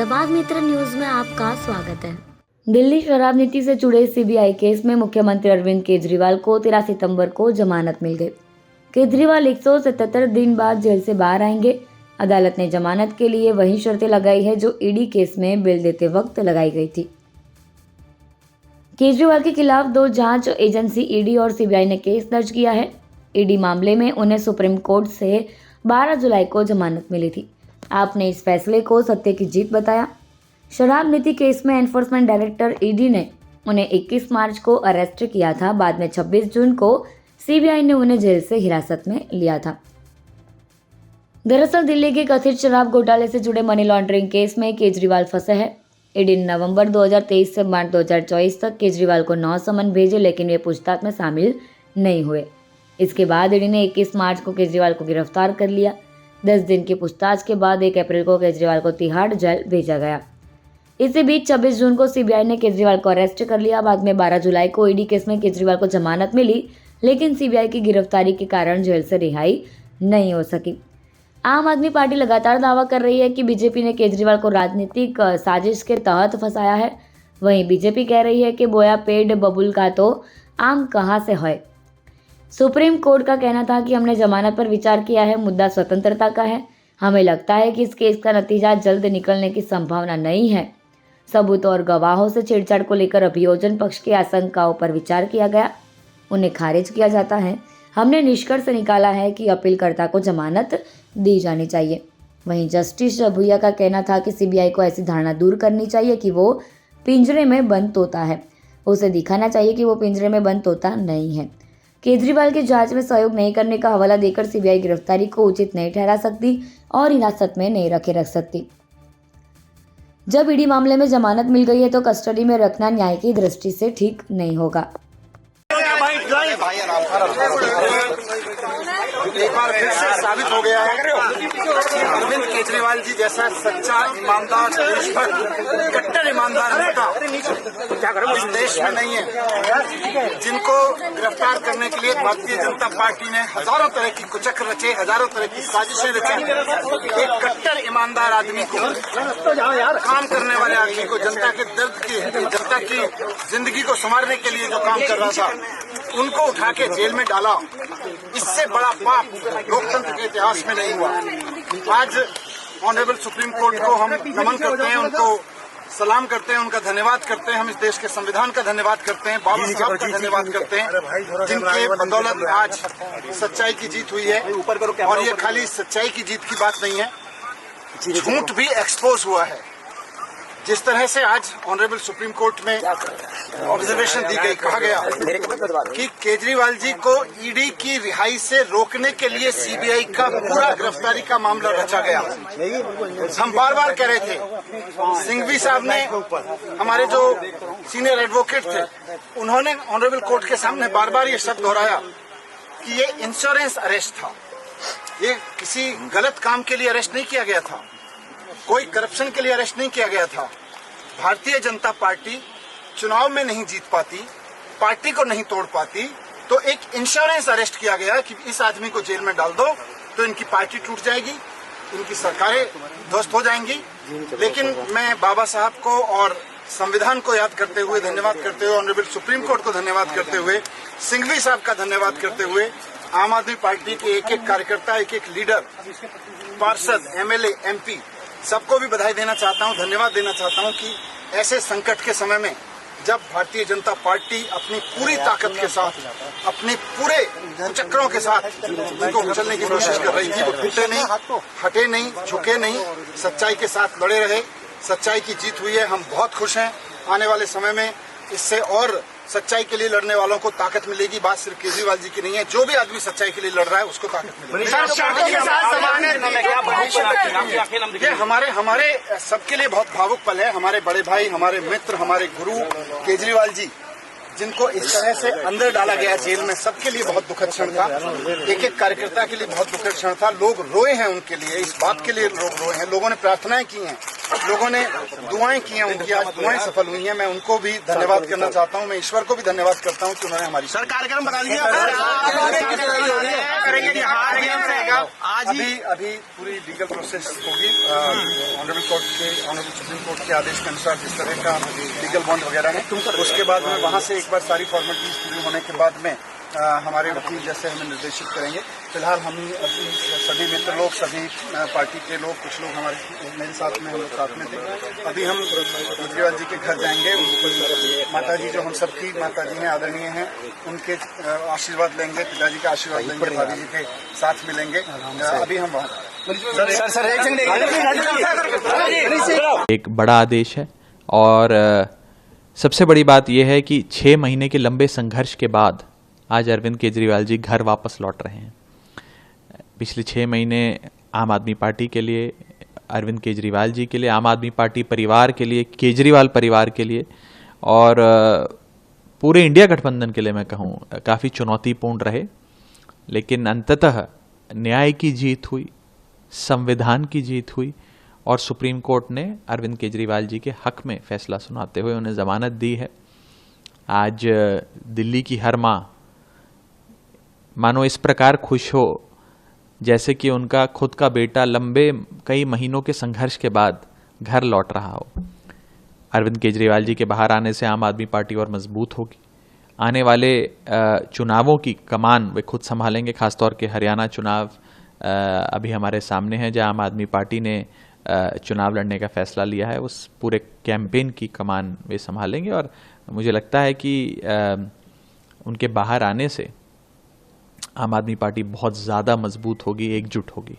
दबाव मित्र न्यूज में आपका स्वागत है। दिल्ली शराब नीति से जुड़े सीबीआई केस में मुख्यमंत्री अरविंद केजरीवाल को 13 सितंबर को जमानत मिल गई। केजरीवाल 177 दिन बाद जेल से बाहर आएंगे। अदालत ने जमानत के लिए वही शर्तें लगाई है जो ईडी केस में बेल देते वक्त लगाई गई थी। केजरीवाल के खिलाफ 2 जांच एजेंसी ईडी और सीबीआई ने केस दर्ज किया है। ईडी मामले में उन्हें सुप्रीम कोर्ट से 12 जुलाई को जमानत मिली थी। आपने इस फैसले को सत्य की जीत बताया। शराब नीति केस में एनफोर्समेंट डायरेक्टर ईडी ने उन्हें 21 मार्च को अरेस्ट किया था। बाद में 26 जून को सीबीआई ने उन्हें जेल से हिरासत में लिया था। दरअसल दिल्ली के कथित शराब घोटाले से जुड़े मनी लॉन्ड्रिंग केस में केजरीवाल फंसे हैं। ईडी ने नवंबर 2023 से मार्च 2024 तक केजरीवाल को 9 समन भेजे, लेकिन वे पूछताछ में शामिल नहीं हुए। इसके बाद ईडी ने 21 मार्च को केजरीवाल को गिरफ्तार कर लिया। 10 दिन की पूछताछ के बाद 1 अप्रैल को केजरीवाल को तिहाड़ जेल भेजा गया। इसी बीच 26 जून को सीबीआई ने केजरीवाल को अरेस्ट कर लिया। बाद में 12 जुलाई को ईडी केस में केजरीवाल को जमानत मिली, लेकिन सीबीआई की गिरफ्तारी के कारण जेल से रिहाई नहीं हो सकी। आम आदमी पार्टी लगातार दावा कर रही है कि बीजेपी ने केजरीवाल को राजनीतिक साजिश के तहत फंसाया है। वहीं बीजेपी कह रही है कि बोया पेड़ बबुल का तो आम कहाँ से है। सुप्रीम कोर्ट का कहना था कि हमने जमानत पर विचार किया है, मुद्दा स्वतंत्रता का है। हमें लगता है कि इस केस का नतीजा जल्द निकलने की संभावना नहीं है। सबूत और गवाहों से छेड़छाड़ को लेकर अभियोजन पक्ष की आशंकाओं पर विचार किया गया, उन्हें खारिज किया जाता है। हमने निष्कर्ष निकाला है कि अपीलकर्ता को जमानत दी जानी चाहिए। वहीं जस्टिस भुइया का कहना था कि सीबीआई को ऐसी धारणा दूर करनी चाहिए कि वो पिंजरे में बंद तोता है। उसे दिखाना चाहिए कि वो पिंजरे में बंद तोता नहीं है। केजरीवाल की जांच में सहयोग नहीं करने का हवाला देकर सीबीआई गिरफ्तारी को उचित नहीं ठहरा सकती और हिरासत में नहीं रख सकती। जब ईडी मामले में जमानत मिल गई है तो कस्टडी में रखना न्याय की दृष्टि से ठीक नहीं होगा। एक बार फिर से साबित हो गया है अरविंद केजरीवाल जी जैसा सच्चा ईमानदार, कट्टर ईमानदार नेता इस देश में नहीं है। जिनको गिरफ्तार करने के लिए भारतीय जनता पार्टी ने हजारों तरह की कुचक्र रचे, हजारों तरह की साजिशें रची। एक कट्टर ईमानदार आदमी को, काम करने वाले आदमी को, जनता के दर्द की, जनता की जिंदगी को संवारने के लिए जो काम कर रहा था, उनको उठा के जेल में डाला। इससे बड़ा पाप लोकतंत्र के इतिहास में नहीं हुआ। आज ऑनरेबल सुप्रीम कोर्ट को हम नमन करते हैं, उनको सलाम करते हैं, उनका धन्यवाद करते हैं। हम इस देश के संविधान का धन्यवाद करते हैं, बाबा साहब का धन्यवाद करते हैं, जिनके बदौलत आज सच्चाई की जीत हुई है। और ये खाली सच्चाई की जीत की बात नहीं है, झूठ भी एक्सपोज हुआ है। जिस तरह से आज ऑनरेबल सुप्रीम कोर्ट में ऑब्जर्वेशन दी गई, कहा गया कि केजरीवाल जी को ईडी की रिहाई से रोकने के लिए सीबीआई का पूरा गिरफ्तारी का मामला रचा गया। हम बार बार कह रहे थे, सिंघवी साहब ने, हमारे जो सीनियर एडवोकेट थे, उन्होंने ऑनरेबल कोर्ट के सामने बार बार ये शब्द दोहराया कि ये इंश्योरेंस अरेस्ट था। ये किसी गलत काम के लिए अरेस्ट नहीं किया गया था, कोई करप्शन के लिए अरेस्ट नहीं किया गया था। भारतीय जनता पार्टी चुनाव में नहीं जीत पाती, पार्टी को नहीं तोड़ पाती, तो एक इंश्योरेंस अरेस्ट किया गया कि इस आदमी को जेल में डाल दो तो इनकी पार्टी टूट जाएगी, इनकी सरकारें ध्वस्त हो जाएंगी। लेकिन मैं बाबा साहब को और संविधान को याद करते हुए, धन्यवाद करते हुए, ऑनरेबल सुप्रीम कोर्ट को धन्यवाद करते हुए, सिंघवी साहब का धन्यवाद करते हुए, आम आदमी पार्टी के एक एक कार्यकर्ता, एक एक लीडर, पार्षद, एमएलए, एमपी, सबको भी बधाई देना चाहता हूं, धन्यवाद देना चाहता हूं कि ऐसे संकट के समय में जब भारतीय जनता पार्टी अपनी पूरी ताकत के साथ, अपने पूरे चक्रों के साथ उनको कुचलने की कोशिश कर रही थी, वो टूटे नहीं, हटे नहीं, झुके नहीं, सच्चाई के साथ लड़े रहे। सच्चाई की जीत हुई है, हम बहुत खुश हैं। आने वाले समय में इससे और सच्चाई के लिए लड़ने वालों को ताकत मिलेगी। बात सिर्फ केजरीवाल जी की नहीं है, जो भी आदमी सच्चाई के लिए लड़ रहा है उसको ताकत मिलेगी। ये हमारे सबके लिए बहुत भावुक पल है। हमारे बड़े भाई, हमारे मित्र, हमारे गुरु केजरीवाल जी, जिनको इस तरह से अंदर डाला गया जेल में, सबके लिए बहुत दुखद क्षण था। एक एक कार्यकर्ता के लिए बहुत दुखद क्षण था। लोग रोए हैं उनके लिए, इस बात के लिए लोग रोए हैं। लोगों ने प्रार्थनाएं की हैं लोगों ने दुआएं की हैं, उनकी आज दुआएं सफल हुई हैं। मैं उनको भी धन्यवाद करना चाहता हूं। मैं ईश्वर को भी धन्यवाद करता हूं कि उन्होंने हमारी सर कार्यक्रम बता दीजिए आज ही अभी पूरी लीगल प्रोसेस होगी। ऑनरेबल सुप्रीम कोर्ट के आदेश के अनुसार जिस तरह का लीगल बॉन्ड वगैरह है, उसके बाद में वहां से एक बार सारी फॉर्मेलिटीज पूरी होने के बाद में हमारे वकील जैसे हमें निर्देशित करेंगे। फिलहाल हम अभी सभी मित्र लोग, सभी पार्टी के लोग, कुछ लोग हमारे मेरे साथ में, हम लोग साथ में थे। अभी हम केजरीवाल जी के घर जाएंगे। माता जी जो हम सबकी माता जी हैं, आदरणीय हैं, उनके आशीर्वाद लेंगे, पिताजी का आशीर्वाद लेंगे, भाभी जी के साथ मिलेंगे। अभी हम वहाँ एक बड़ा आदेश है और सबसे बड़ी बात यह है कि 6 महीने के लंबे संघर्ष के बाद आज अरविंद केजरीवाल जी घर वापस लौट रहे हैं। पिछले 6 महीने आम आदमी पार्टी के लिए, अरविंद केजरीवाल जी के लिए, आम आदमी पार्टी परिवार के लिए, केजरीवाल परिवार के लिए और पूरे इंडिया गठबंधन के लिए मैं कहूँ काफ़ी चुनौतीपूर्ण रहे। लेकिन अंततः न्याय की जीत हुई, संविधान की जीत हुई और सुप्रीम कोर्ट ने अरविंद केजरीवाल जी के हक में फैसला सुनाते हुए उन्हें ज़मानत दी है। आज दिल्ली की हर माँ मानो इस प्रकार खुश हो जैसे कि उनका खुद का बेटा लंबे कई महीनों के संघर्ष के बाद घर लौट रहा हो। अरविंद केजरीवाल जी के बाहर आने से आम आदमी पार्टी और मजबूत होगी। आने वाले चुनावों की कमान वे खुद संभालेंगे। खासतौर के हरियाणा चुनाव अभी हमारे सामने है, जहां आम आदमी पार्टी ने चुनाव लड़ने का फैसला लिया है। उस पूरे कैंपेन की कमान वे संभालेंगे और मुझे लगता है कि उनके बाहर आने से आम आदमी पार्टी बहुत ज़्यादा मजबूत होगी, एकजुट होगी।